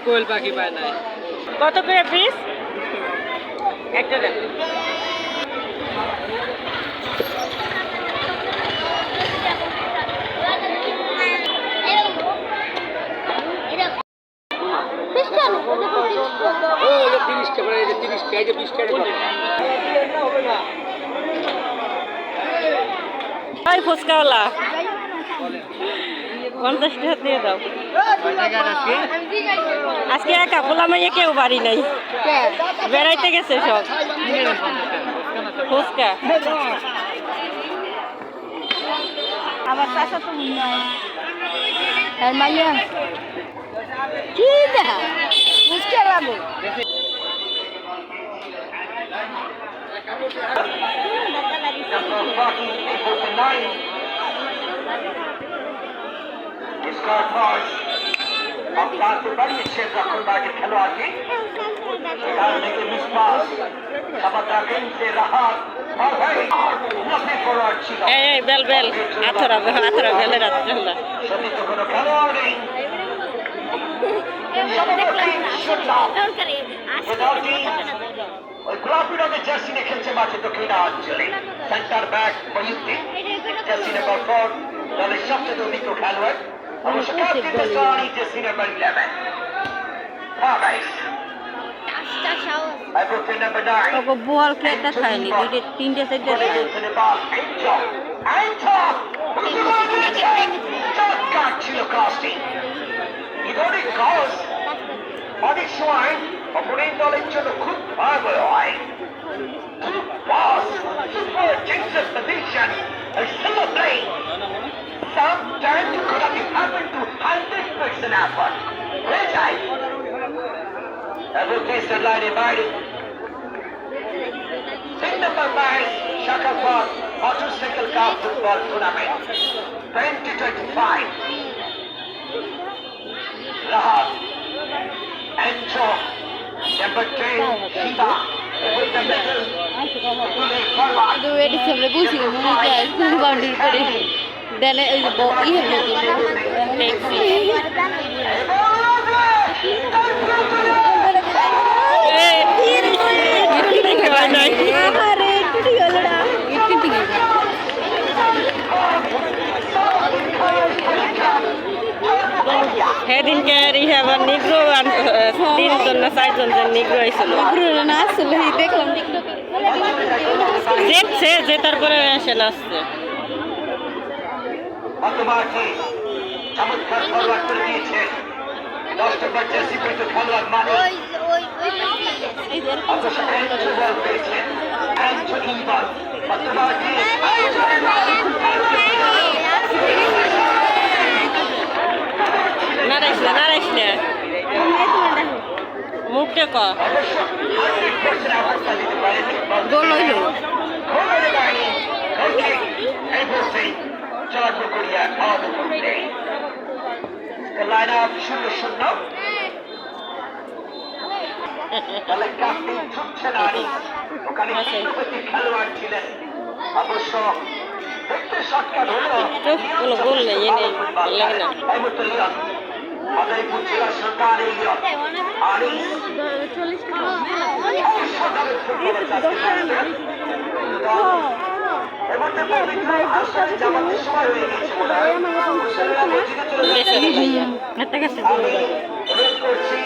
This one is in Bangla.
কোয়েল পাখি পায় নাই। কত করে পিস? একটা দেন। ফুচকাওয়ালা 50 টাকা দিয়ে দাও। আজকে একা পোলা মাইয়া কেউ বাড়ি নাই, বেড়াইতে গেছে সব। ফুচকা আমার চাষা তো মাইয়া কি দেখা ফুচকা লাগো। বেল বেল আথরা আথরা বেলের আথরা গোলাপি রঙের জার্সি নিয়ে খেলছে মাঠে দক্ষিণাঞ্চলে। Centre back Mohiuddin, jersey number 4, দলের সবচেয়ে অভিজ্ঞ খেলোয়াড়। অবশ্য ক্যাপ্টেন দেশওয়ানি জার্সি নাম্বার 11। বল খেলতে খায়নি, তিনটে চারটে ছিল ক্রসটি। অনেক সময় অপোনেন্ট দলের জন্য খুব ভয়াবহ হয়। Sometimes you could have happened to 100% effort. Great time. Advocated line invited. Big number 9, Shaka Park Motorcycle Cup Football Tournament 2025. Rahat, Ancho, number 10, Shiva, with the medal. সেদিনকে রিহাবার নিগ্রো 3জন না 4জন নিগ্রো হয়েছিল। না আসলে দেখলাম দেখছে যে তারপরে এসে নাচছে। চমৎকার ফরওয়ার্ড করে দিয়েছেন 10 নম্বর জার্সি পরিহিত খেলোয়াড় মানে নারাইস না মুখটা ক গোল হইল লাইন আপ 0-0। ওখানে খেলোয়াড় ছিলেন অবশ্য দেখতে শর্টকাট হলো কোনো গোল নেই এনে লাগে না। করছি